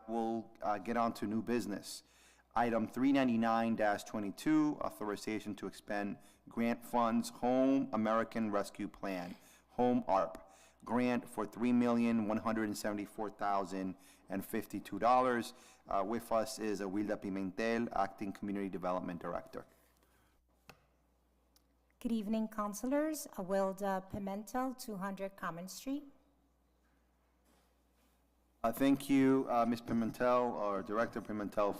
we'll get on to new business. Item 399-22, authorization to expend grant funds, Home American Rescue Plan, Home ARP, grant for $3,174,052. With us is Awilda Pimentel, Acting Community Development Director. Good evening, councilors. Awilda Pimentel, 200 Common Street. Thank you, Ms. Pimentel, or Director Pimentel,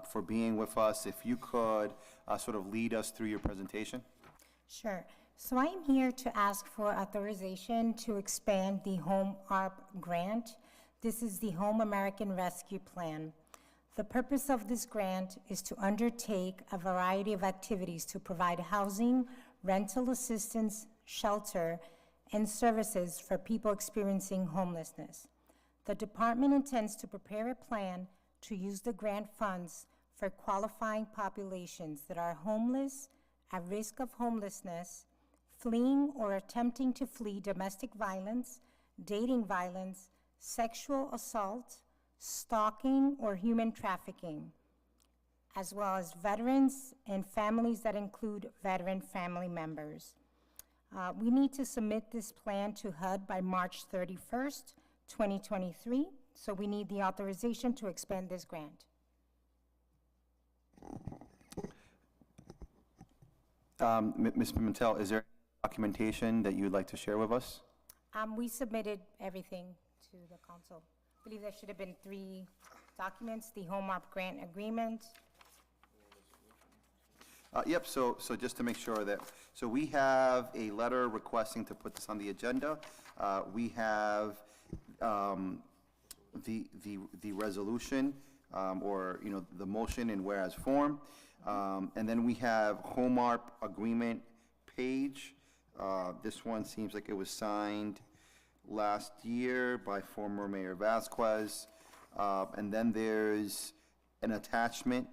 for being with us. If you could sort of lead us through your presentation. Sure. So I am here to ask for authorization to expand the Home ARP grant. This is the Home American Rescue Plan. The purpose of this grant is to undertake a variety of activities to provide housing, rental assistance, shelter, and services for people experiencing homelessness. The department intends to prepare a plan to use the grant funds for qualifying populations that are homeless, at risk of homelessness, fleeing or attempting to flee domestic violence, dating violence, sexual assault, stalking, or human trafficking, as well as veterans and families that include veteran family members. We need to submit this plan to HUD by March 31st, 2023, so we need the authorization to expend this grant. Ms. Pimentel, is there documentation that you would like to share with us? We submitted everything to the council. I believe there should have been 3 documents: the Home ARP grant agreement. Yep, so just to make sure that, so we have a letter requesting to put this on the agenda. We have the resolution, or, you know, the motion in whereas form. And then we have Home ARP agreement page. This one seems like it was signed last year by former Mayor Vasquez. And then there's an attachment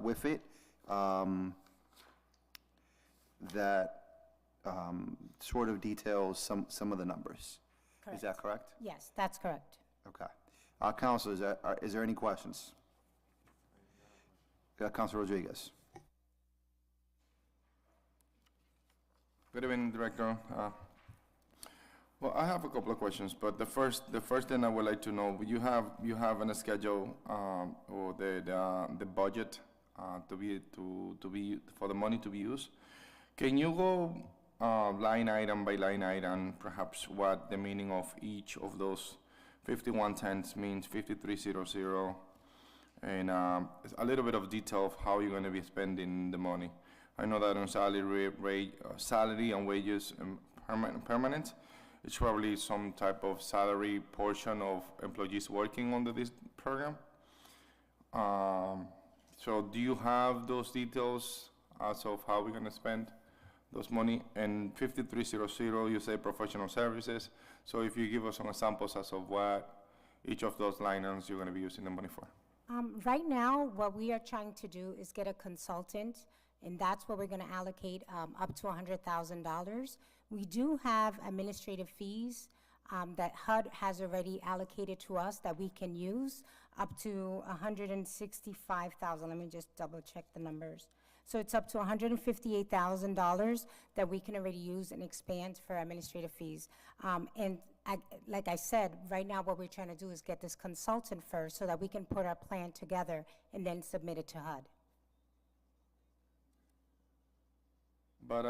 with it that sort of details some of the numbers. Correct. Is that correct? Yes, that's correct. Okay. Councilors, is there any questions? Councilor Rodriguez. Good evening, Director. Well, I have a couple of questions, but the first thing I would like to know, you have on a schedule or the budget to be for the money to be used. Can you go line item by line item, perhaps what the meaning of each of those 51 cents means, 5300, and a little bit of detail of how you're going to be spending the money? I know that on salary and wages and permanent, it's probably some type of salary portion of employees working under this program. So do you have those details as of how we're going to spend those money? And 5300, you say professional services. So if you give us some examples as of what each of those line items you're going to be using the money for. Right now, what we are trying to do is get a consultant, and that's what we're going to allocate up to $100,000. We do have administrative fees that HUD has already allocated to us that we can use up to $165,000. Let me just double check the numbers. So it's up to $158,000 that we can already use and expand for administrative fees. And like I said, right now what we're trying to do is get this consultant first so that we can put our plan together and then submit it to HUD. But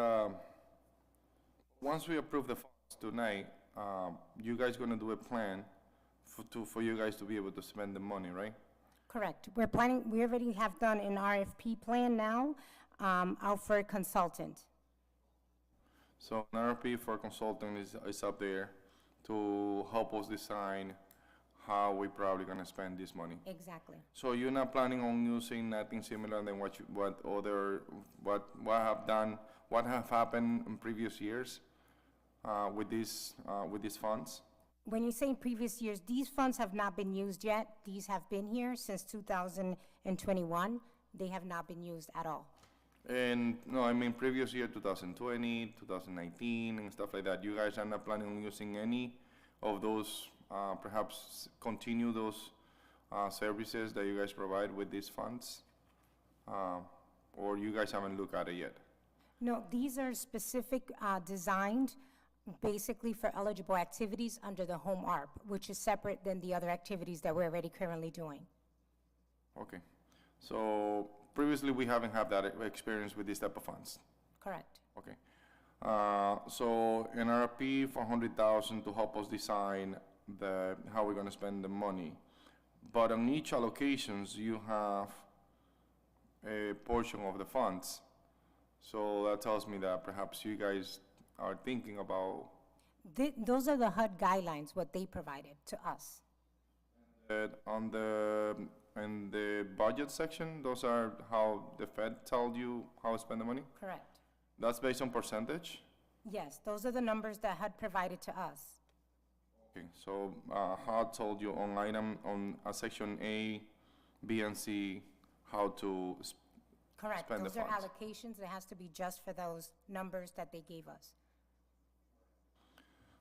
once we approve the funds tonight, you guys going to do a plan for you guys to be able to spend the money, right? Correct. We're planning, we already have done an RFP plan now out for a consultant. So an RFP for a consultant is up there to help us design how we probably going to spend this money. Exactly. So you're not planning on using nothing similar than what have happened in previous years with these funds? When you say in previous years, these funds have not been used yet. These have been here since 2021. They have not been used at all. And no, I mean previous year, 2020, 2019, and stuff like that. You guys are not planning on using any of those, perhaps continue those services that you guys provide with these funds? Or you guys haven't looked at it yet? No, these are specific, designed basically for eligible activities under the home ARP, which is separate than the other activities that we're already currently doing. Okay. So previously, we haven't had that experience with this type of funds. Correct. Okay. So an RFP for 100,000 to help us design how we're gonna spend the money. But on each allocations, you have a portion of the funds. So that tells me that perhaps you guys are thinking about Those are the HUD guidelines, what they provided to us. in the budget section, those are how the Fed told you how to spend the money? Correct. That's based on percentage? Yes, those are the numbers that HUD provided to us. Okay, so HUD told you on section A, B, and C, how to Correct. Spend the Those are funds. allocations. It has to be just for those numbers that they gave us.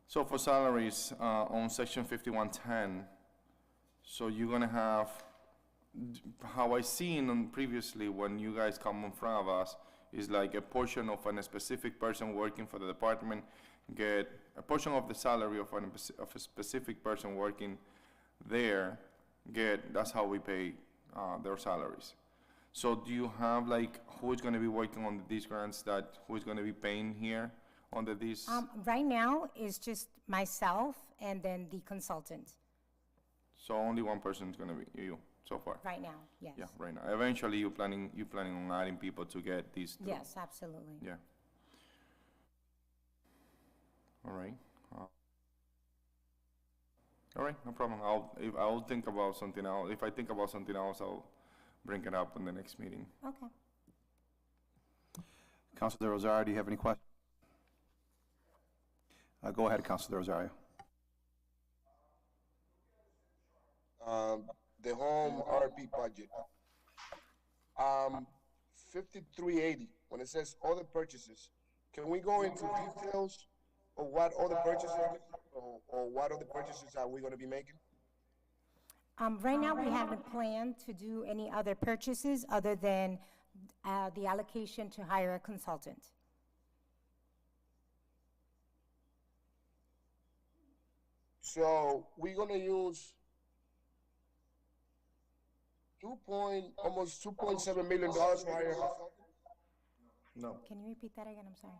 So for salaries, on section 5110, so you're gonna have, how I seen previously when you guys come in front of us, is like a portion of a specific person working for the department get a portion of the salary of a specific person working there, that's how we pay their salaries. So do you have like, who is gonna be working on these grants who is gonna be paying here under these? Right now, it's just myself and then the consultant, So only one person is gonna be you so far? right now, yes. Yeah, right now. Eventually, you planning on adding people to get these? Yes, absolutely. Yeah. All right. All right, no problem. I'll think about something else. If I think about something else, I'll bring it up in the next meeting. Okay. Councilor Rosario, do you have any questions? Go ahead, Councilor Rosario. The home RP budget. 5380, when it says other purchases, can we go into details of what other purchases, or what other purchases are we gonna be making? Right now, we haven't planned to do any other purchases other than the allocation to hire a consultant. So we're gonna use almost $2.7 million to hire a consultant? No. Can you repeat that again? I'm sorry.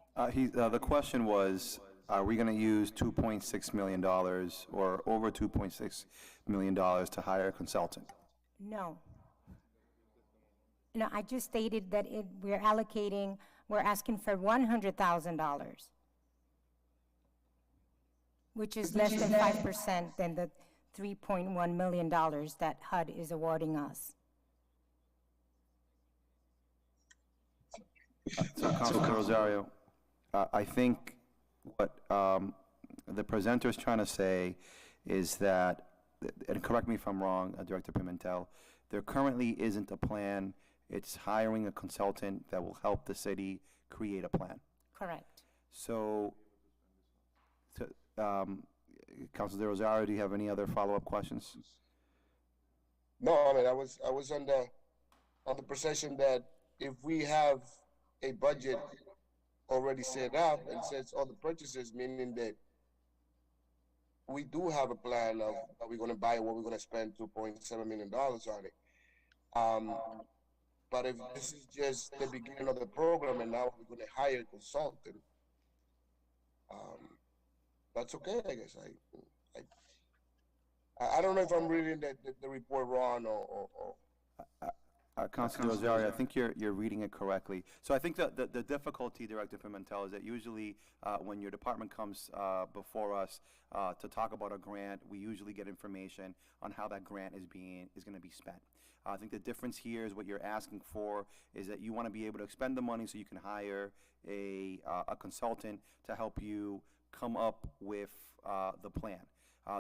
The question was, are we going to use $2.6 million or over $2.6 million to hire a consultant? No. No, I just stated that we're asking for $100,000, which is less than 5% than the $3.1 million that HUD is awarding us. So, Councilor Rosario, I think what the presenter is trying to say is that, and correct me if I'm wrong, Director Pimentel, there currently isn't a plan. It's hiring a consultant that will help the city create a plan. Correct. So, Councilor Rosario, do you have any other follow-up questions? No, I mean, I was on the perception that if we have a budget already set up and says other purchases, meaning that we do have a plan of what we're gonna buy, what we're gonna spend $2.7 million on it. But if this is just the beginning of the program and now we're gonna hire a consultant, that's okay, I guess. I don't know if I'm reading the report wrong or Councilor Rosario, I think you're reading it correctly. So I think the difficulty, Director Pimentel, is that usually when your department comes before us to talk about a grant, we usually get information on how that grant is going to be spent. I think the difference here is what you're asking for is that you want to be able to expend the money so you can hire a consultant to help you come up with the plan.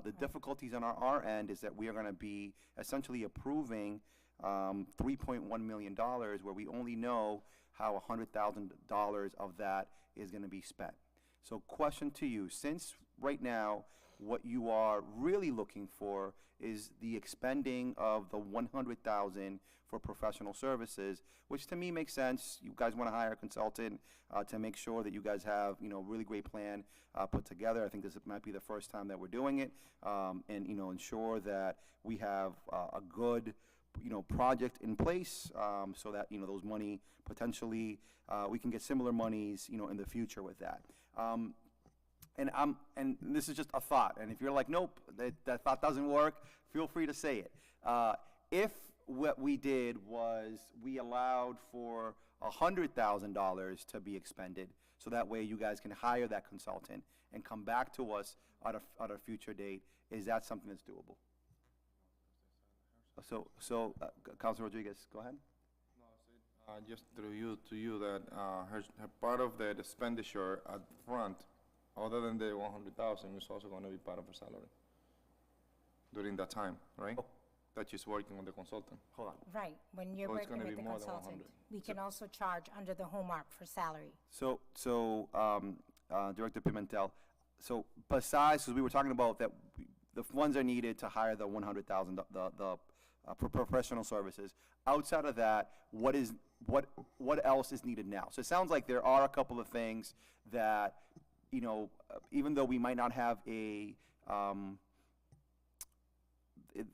The difficulties on our end is that we are going to be essentially approving $3.1 million where we only know how $100,000 of that is going to be spent. So question to you, since right now what you are really looking for is the expending of the 100,000 for professional services, which to me makes sense. You guys want to hire a consultant to make sure that you guys have, you know, a really great plan put together. I think this might be the first time that we're doing it, and, you know, ensure that we have a good, you know, project in place, so that, you know, those money potentially, we can get similar monies, you know, in the future with that. And this is just a thought, and if you're like, nope, that thought doesn't work, feel free to say it. If what we did was we allowed for $100,000 to be expended, so that way you guys can hire that consultant and come back to us at a future date, is that something that's doable? So, Councilor Rodriguez, go ahead. Just through you, to you, that her part of the expenditure up front, other than the 100,000, is also going to be part of her salary during that time, right? That she's working on the consultant. Hold on. Right, when you're So it's working gonna with be the more than consultant. 100. We can also charge under the home ARP for salary. So, Director Pimentel, so besides, because we were talking about that, the funds are needed to hire the 100,000, professional services. Outside of that, what else is needed now? So it sounds like there are a couple of things that, you know, even though we might not have a,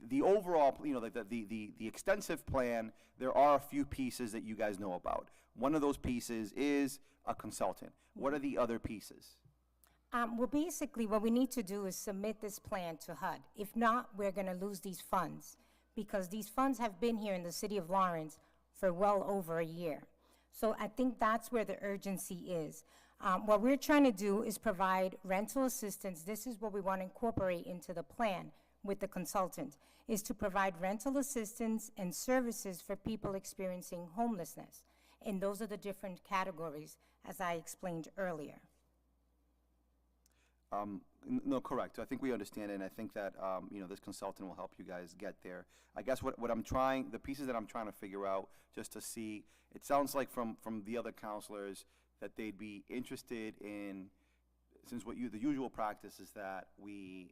the overall, you know, the extensive plan, there are a few pieces that you guys know about. One of those pieces is a consultant. What are the other pieces? Well, basically, what we need to do is submit this plan to HUD. If not, we're going to lose these funds, because these funds have been here in the city of Lawrence for well over a year. So I think that's where the urgency is. What we're trying to do is provide rental assistance. This is what we want to incorporate into the plan with the consultant, is to provide rental assistance and services for people experiencing homelessness. And those are the different categories, as I explained earlier. No, correct. I think we understand it, and I think that, you know, this consultant will help you guys get there. I guess what I'm trying, the pieces that I'm trying to figure out, just to see, it sounds like from the other counselors that they'd be interested in, since the usual practice is that we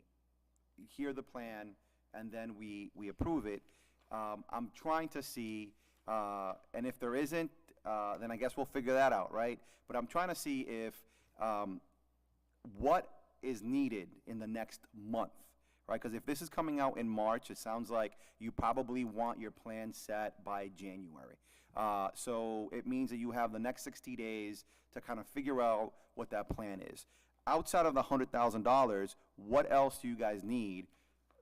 hear the plan and then we approve it. I'm trying to see, and if there isn't, then I guess we'll figure that out, right? But I'm trying to see if, what is needed in the next month, right? Because if this is coming out in March, it sounds like you probably want your plan set by January. So it means that you have the next 60 days to kind of figure out what that plan is. Outside of the $100,000, what else do you guys need?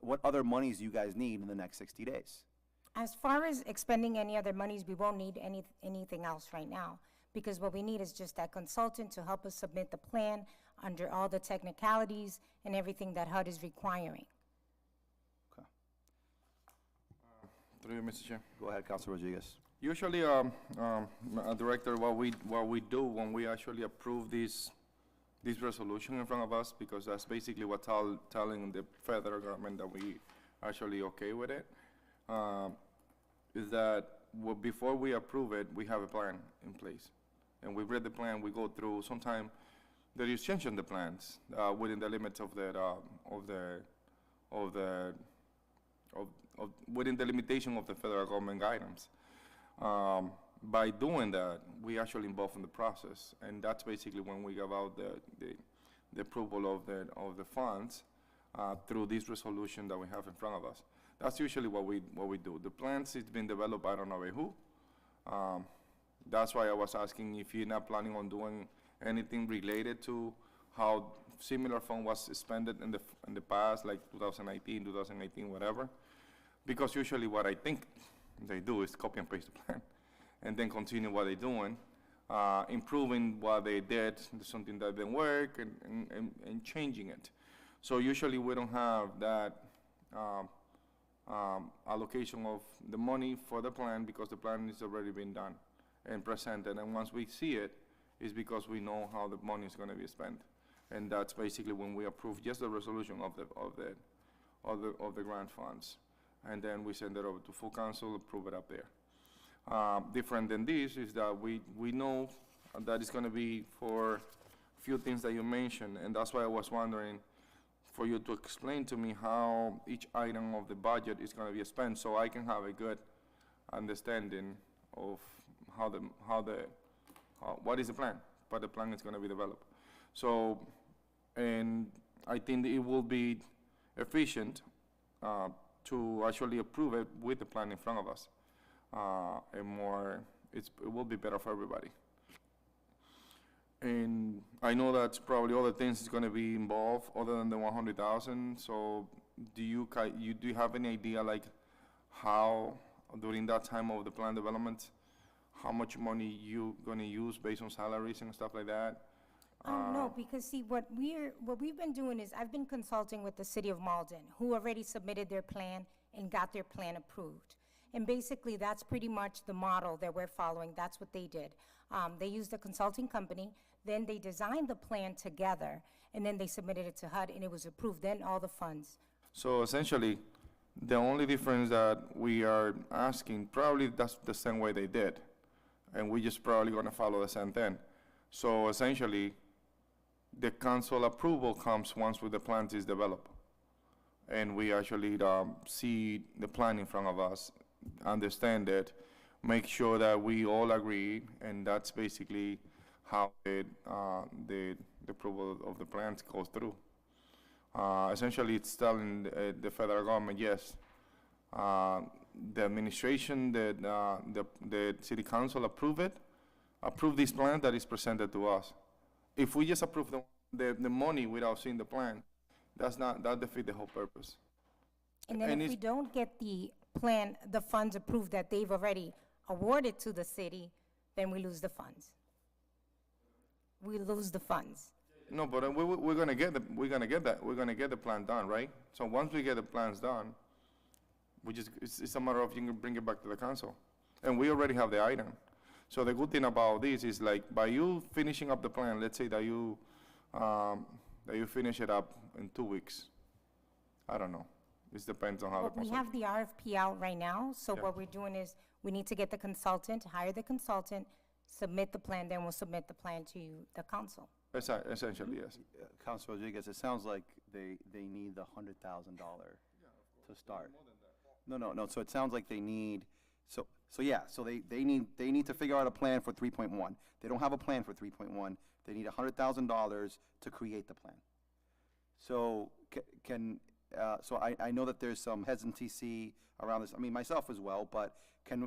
What other monies do you guys need in the next 60 days? As far as expending any other monies, we won't need anything else right now, because what we need is just that consultant to help us submit the plan under all the technicalities and everything that HUD is requiring. Okay. Through you, Mr. Chair. Go ahead, Councilor Rodriguez. Usually, Director, what we do when we actually approve this resolution in front of us, because that's basically what telling the federal government that we actually okay with it, is that before we approve it, we have a plan in place. And we read the plan, we go through, sometime there is change in the plans within the limits of within the limitation of the federal government guidance. By doing that, we actually involved in the process, and that's basically when we give out the approval of the funds through this resolution that we have in front of us. That's usually what we do. The plans is being developed by I don't know who. That's why I was asking if you're not planning on doing anything related to how similar fund was spent in the past, like 2019, 2018, whatever. Because usually what I think they do is copy and paste the plan, and then continue what they're doing, improving what they did, something that didn't work, and changing it. So usually we don't have that allocation of the money for the plan, because the plan is already been done and presented, and once we see it, it's because we know how the money is going to be spent, and that's basically when we approve just the resolution of the grant funds, and then we send it over to full council, approve it up there. Different than this is that we know that it's going to be for a few things that you mentioned, and that's why I was wondering, for you to explain to me how each item of the budget is gonna be spent, so I can have a good understanding of what is the plan, but the plan is gonna be developed. So, and I think it will be efficient to actually approve it with the plan in front of us. It will be better for everybody. And I know that's probably other things is gonna be involved other than the 100,000, so do you have any idea like how, during that time of the plan development, how much money you gonna use based on salaries and stuff like that? No, because see, what we've been doing is, I've been consulting with the city of Malden, who already submitted their plan and got their plan approved. And basically, that's pretty much the model that we're following. That's what they did. They used a consulting company, then they designed the plan together, and then they submitted it to HUD, and it was approved, then all the funds. So essentially, the only difference that we are asking, probably that's the same way they did, and we just probably gonna follow the same thing. So essentially, the council approval comes once the plan is developed. And we actually see the plan in front of us, understand it, make sure that we all agree, and that's basically how the approval of the plans goes through. Essentially, it's telling the federal government, yes, the administration, the city council approve this plan that is presented to us. If we just approve the money without seeing the plan, that defeats the whole purpose. And then And if we it's- don't get the plan, the funds approved that they've already awarded to the city, then we lose the funds. We lose the funds. No, but we're gonna get the plan done, right? So once we get the plans done, it's a matter of you can bring it back to the council. And we already have the item. So the good thing about this is like, by you finishing up the plan, let's say that you finish it up in 2 weeks. I don't know. This depends on how the But we council. have the RFP out right now, so Yeah. what we're doing is, we need to get the consultant, hire the consultant, submit the plan, then we'll submit the plan to the council. Essentially, yes. Councilor Rodriguez, it sounds like they need the $100,000 to start. No, so it sounds like they need, so they need to figure out a plan for 3.1. They don't have a plan for 3.1, they need $100,000 to create the plan. So so I know that there's some hesitancy around this, I mean, myself as well, but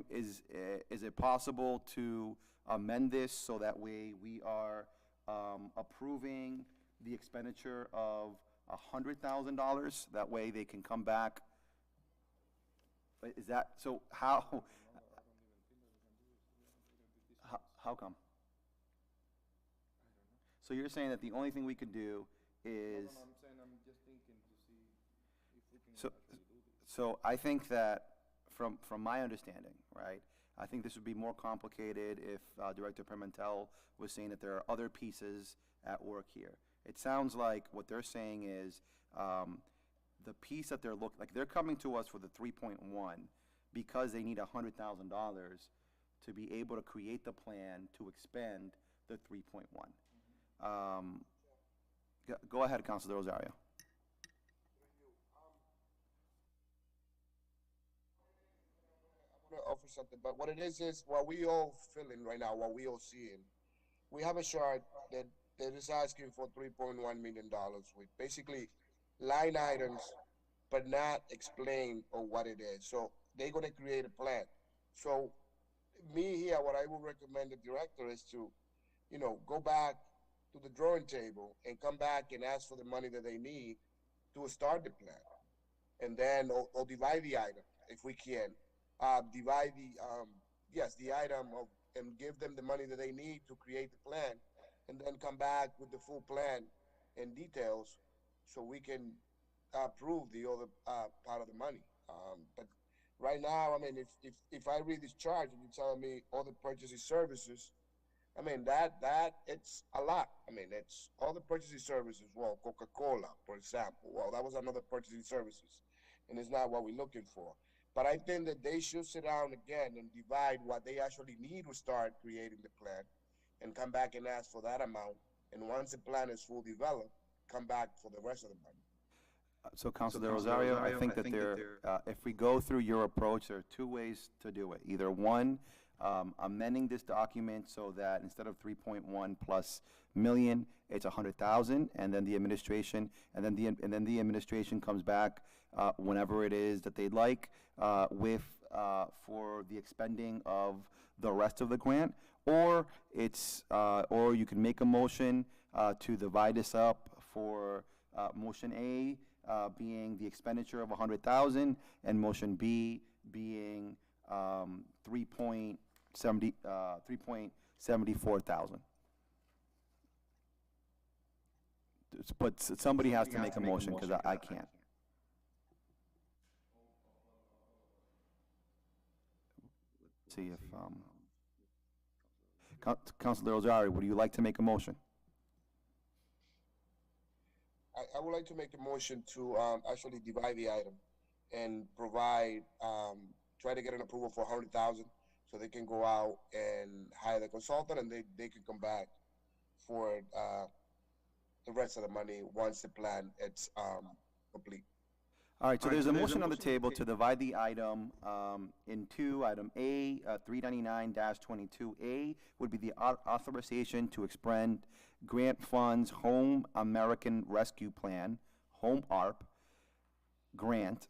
is it possible to amend this so that way we are approving the expenditure of $100,000? That way they can come back. Is that, so how come? So you're saying that the only thing we could do is. So I think that from my understanding, right, I think this would be more complicated if Director Pimentel was saying that there are other pieces at work here. It sounds like what they're saying is the piece that they're coming to us for the 3.1 because they need $100,000 to be able to create the plan to expend the 3.1. Go ahead, Councilor Rosario. I want to offer something, but what it is what we all feeling right now, what we all seeing. We have a chart that is asking for $3.1 million with basically line items, but not explain on what it is. So they're gonna create a plan. So me here, what I would recommend the director is to, go back to the drawing table and come back and ask for the money that they need to start the plan. And then, or divide the item if we can. Divide the item and give them the money that they need to create the plan, and then come back with the full plan and details so we can approve the other part of the money. But right now, I mean, if I read this chart and you're telling me all the purchasing services, I mean, that it's a lot. I mean, it's all the purchasing services. Well, Coca-Cola, for example. Well, that was another purchasing services, and it's not what we're looking for. But I think that they should sit down again and divide what they actually need to start creating the plan and come back and ask for that amount. And once the plan is fully developed, come back for the rest of the money. So Councilor Rosario, I think that if we go through your approach, there are two ways to do it. Either one, amending this document so that instead of 3.1 plus million, it's 100,000, and then the administration, and then the administration comes back whenever it is that they'd like with for the expending of the rest of the grant, or or you can make a motion to divide this up for motion A being the expenditure of 100,000, and motion B being 3.74,000. But somebody has to make a motion, because I can't. See if, Councilor Rosario, would you like to make a motion? I would like to make a motion to actually divide the item and provide, try to get an approval for 100,000 so they can go out and hire the consultant, and they can come back for the rest of the money once the plan is complete. All right, so there's a motion on the table to divide the item in two. Item A, 399-22A, would be the authorization to expend grant funds Home American Rescue Plan, Home ARP, grant,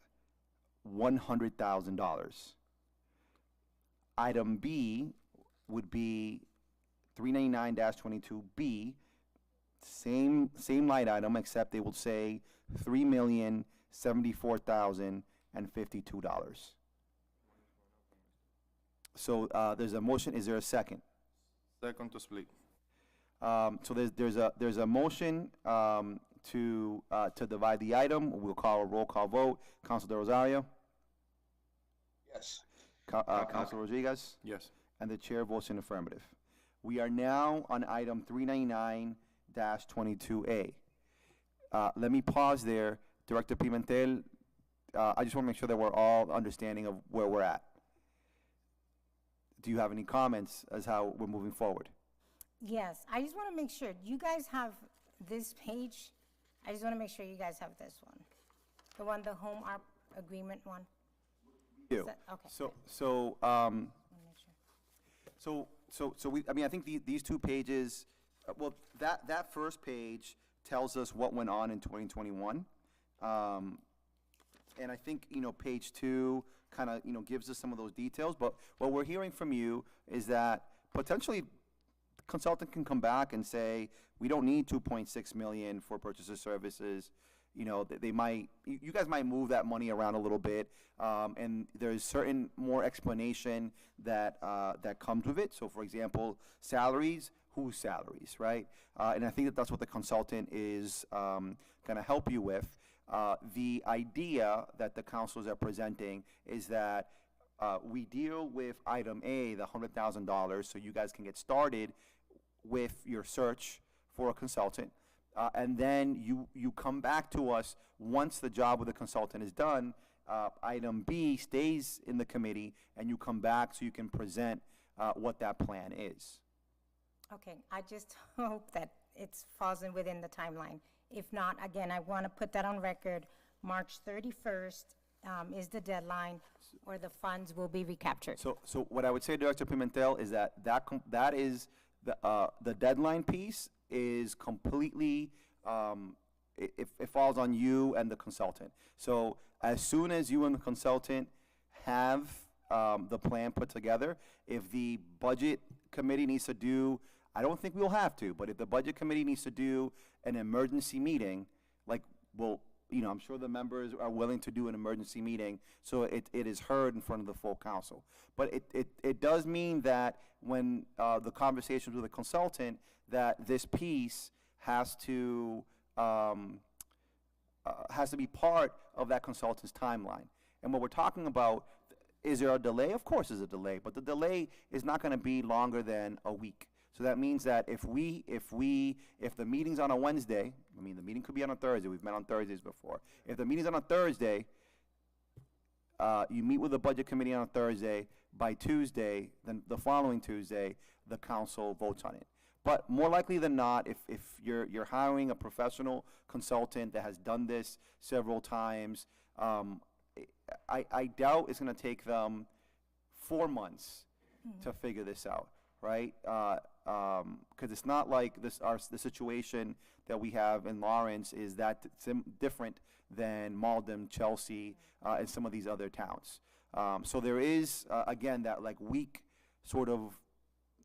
$100,000. Item B would be 399-22B, same line item, except they will say $3,074,052. So there's a motion. Is there a second? Second to split. So there's a motion to divide the item. We'll call a roll call vote. Councilor Rosario, Yes. Councilor Rodriguez, Yes. and the chair votes in affirmative. We are now on item 399-22A. Let me pause there. Director Pimentel, I just want to make sure that we're all understanding of where we're at. Do you have any comments as how we're moving forward? Yes, I just want to make sure, you guys have this page? I just want to make sure you guys have this one. The home ARP agreement one? You. that- okay. So I think these two pages, well, that first page tells us what went on in 2021. And I think, page 2 kind of, gives us some of those details. But what we're hearing from you is that potentially the consultant can come back and say, we don't need 2.6 million for purchases services. They might, you guys might move that money around a little bit, and there's certain more explanation that comes with it. So, for example, salaries, whose salaries, right? And I think that's what the consultant is going to help you with. The idea that the councils are presenting is that we deal with item A, the $100,000, so you guys can get started with your search for a consultant. And then you come back to us once the job with the consultant is done. Item B stays in the committee, and you come back so you can present what that plan is. Okay, I just hope that it falls in within the timeline. If not, again, I want to put that on record, March 31st is the deadline, or the funds will be recaptured. So what I would say, Director Pimentel, is that is the deadline piece is completely, it falls on you and the consultant. So as soon as you and the consultant have the plan put together, if the budget committee needs to do, I don't think we'll have to, but if the budget committee needs to do an emergency meeting, I'm sure the members are willing to do an emergency meeting, so it is heard in front of the full council. But it does mean that when the conversations with the consultant, that this piece has to be part of that consultant's timeline. And what we're talking about, is there a delay? Of course there's a delay, but the delay is not going to be longer than a week. So that means that if the meeting's on a Wednesday, the meeting could be on a Thursday. We've met on Thursdays before. If the meeting's on a Thursday, you meet with the budget committee on a Thursday. By Tuesday, then the following Tuesday, the council votes on it. But more likely than not, if you're hiring a professional consultant that has done this several times, I doubt it's gonna take them 4 months to figure this out, right? Because it's not like the situation that we have in Lawrence is that different than Malden, Chelsea, and some of these other towns. So there is, again, that like week sort of,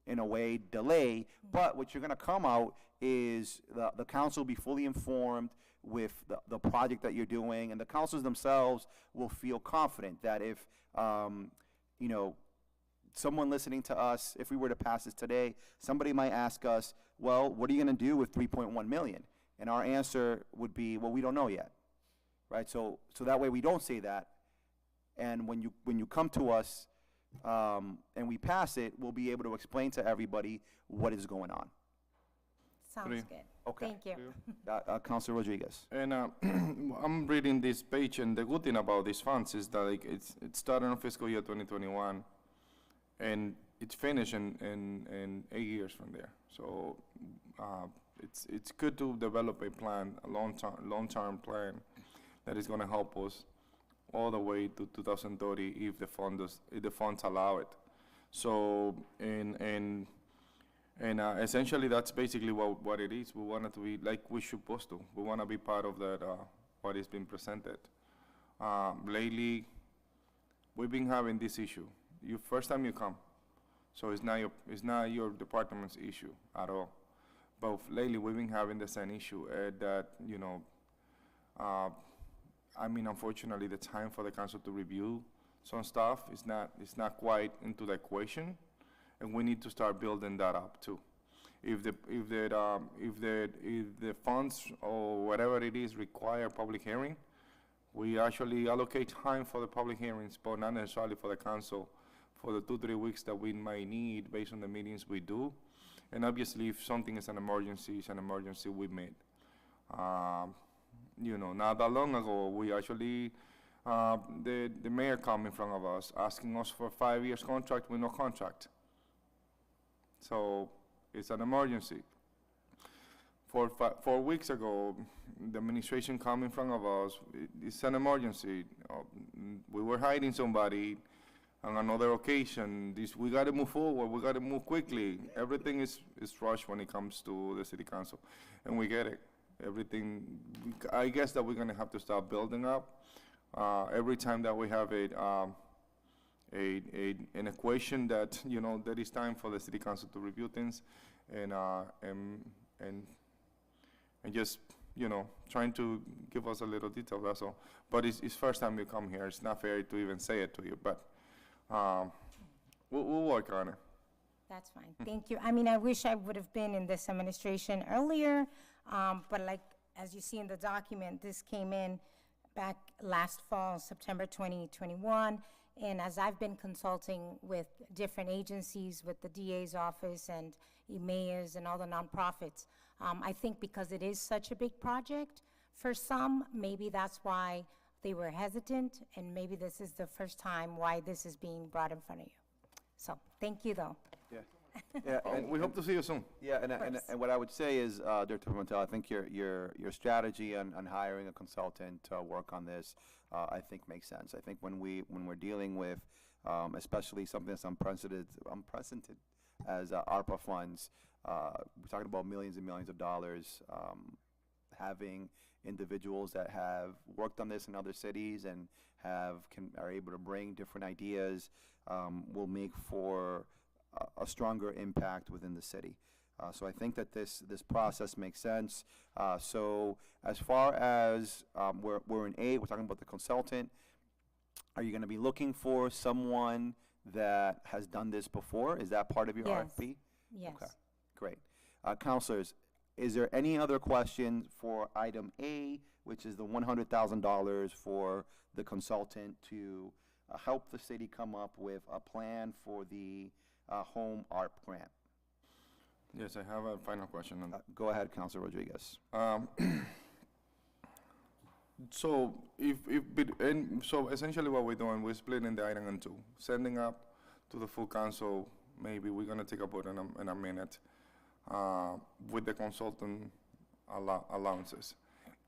in a way, delay, but what you're gonna come out is the council will be fully informed with the project that you're doing, and the councils themselves will feel confident that if, you know, someone listening to us, if we were to pass this today, somebody might ask us, well, what are you gonna do with 3.1 million? And our answer would be, well, we don't know yet, right? So that way we don't say that, and when you come to us, and we pass it, we'll be able to explain to everybody what is going on. Sounds Great. good. Okay. Thank you. Councilor Rodriguez. And I'm reading this page, and the good thing about these funds is that like it started in fiscal year 2021, and it's finished in 8 years from there. So it's good to develop a plan, a long-term plan that is going to help us all the way to 2030 if the funds allow it. So essentially that's basically what it is. We want it to be like we're supposed to. We want to be part of that what is being presented. Lately, we've been having this issue. First time you come, so it's not your department's issue at all. But lately we've been having the same issue that you know. I mean, unfortunately, the time for the council to review some stuff is not quite into the equation, and we need to start building that up too. If the funds or whatever it is require public hearing, we actually allocate time for the public hearings, but not necessarily for the council for the 2-3 weeks that we might need based on the meetings we do. And obviously, if something is an emergency, it's an emergency we meet. You know, not that long ago, we actually, the mayor come in front of us asking us for a 5 years contract with no contract. So it's an emergency. 4 weeks ago, the administration come in front of us, it's an emergency. We were hiding somebody on another occasion. We gotta move forward, we gotta move quickly. Everything is rushed when it comes to the city council, and we get it. Everything, I guess that we're gonna have to start building up. Every time that we have an equation that, you know, that it's time for the city council to review things and just, you know, trying to give us a little detail, that's all. But it's first time you come here, it's not fair to even say it to you, but we'll work on it. That's fine. Thank you. I mean, I wish I would have been in this administration earlier, but like, as you see in the document, this came in back last fall, September 2021. And as I've been consulting with different agencies, with the DA's office and mayors and all the nonprofits, I think because it is such a big project, for some, maybe that's why they were hesitant, and maybe this is the first time why this is being brought in front of you. So, thank you, though. Yeah. Yeah, And we hope to see you soon. Yeah, and what I would say is, Director Pimentel, I think your strategy on hiring a consultant to work on this, I think makes sense. I think when we're dealing with, especially something that's unprecedented as ARPA funds, we're talking about millions and millions of dollars. Having individuals that have worked on this in other cities and are able to bring different ideas will make for a stronger impact within the city. So I think that this process makes sense. So as far as we're in A, we're talking about the consultant. Are you going to be looking for someone that has done this before? Is that part of your Yes. RFP? Yes. Okay, great. Counselors, is there any other questions for item A, which is the $100,000 for the consultant to help the city come up with a plan for the home ARP grant? Yes, I have a final question. Go ahead, Councilor Rodriguez. So so essentially what we're doing, we're splitting the item in two, sending up to the full council. Maybe we're gonna take a vote in a minute. with the consultant allowances.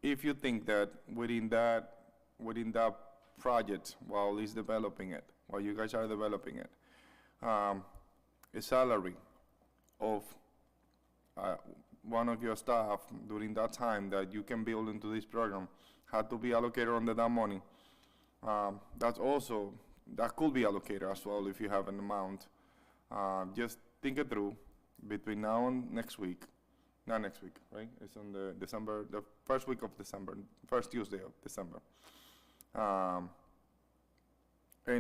If you think that within that project, while he's developing it, while you guys are developing it, a salary of one of your staff during that time that you can build into this program had to be allocated under that money, that could be allocated as well if you have an amount. Just think it through between now and next week. Not next week, right? It's on the first week of December, first Tuesday of December. And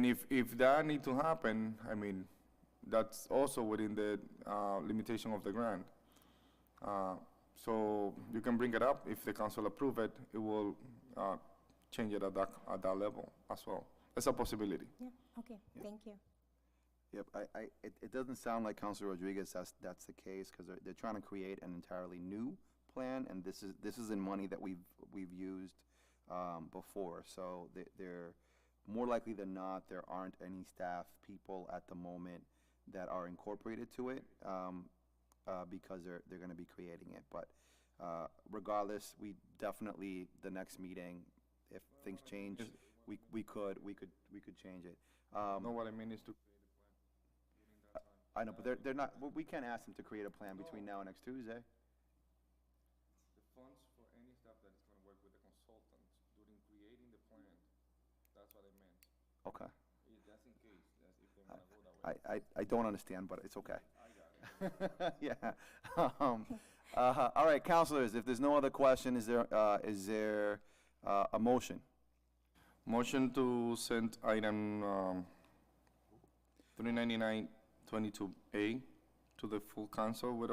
if that need to happen, I mean, that's also within the limitation of the grant. So you can bring it up. If the council approve it, it will change it at that level as well. It's a possibility. Yeah, okay, thank you. Yep, it doesn't sound like Councilor Rodriguez, that's the case, because they're trying to create an entirely new plan, and this is in money that we've used before, so they're more likely than not, there aren't any staff people at the moment that are incorporated to it, because they're gonna be creating it, but regardless, we definitely, the next meeting, if things change, we could change it. No, what I mean is to. I know, but they're not, we can't ask them to create a plan between now and next Tuesday. The funds for any staff that is gonna work with the consultants during creating the plan, that's what I meant. Okay. Just in case, if they wanna go that way. I don't understand, but it's okay. I got it. Yeah. All right, councilors, if there's no other question, is there a motion? Motion to send item 399-22A to the full council with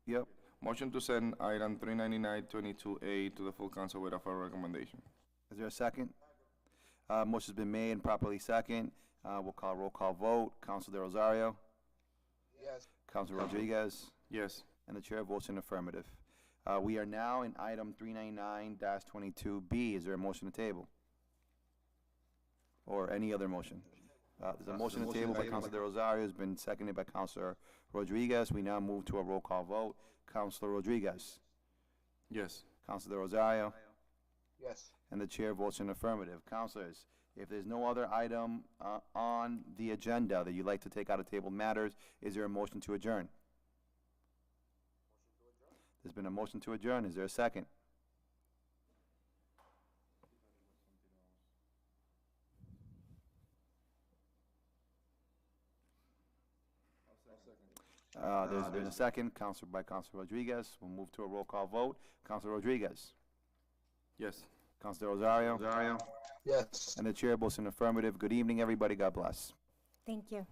Yep. Motion to send item 399-22A to the full council with a recommendation. Is there a second? Motion's been made and properly second. We'll call roll call vote. Council De Rosario, Yes. Council Rodriguez, Yes. and the chair votes in affirmative. We are now in item 399-22B. Is there a motion to table? Or any other motion? There's a motion to table by Councilor De Rosario, has been seconded by Councilor Rodriguez. We now move to a roll call vote. Councilor Rodriguez, Yes. Councilor De Rosario, Yes. and the chair votes in affirmative. Councilors, if there's no other item on the agenda that you'd like to take out of table matters, is there a motion to adjourn? There's been a motion to adjourn. Is there a second? There's been a second, by Councilor Rodriguez. We'll move to a roll call vote. Councilor Rodriguez, Yes. Councilor Rosario, Yes. and the chair votes in affirmative. Good evening, everybody. God bless. Thank you.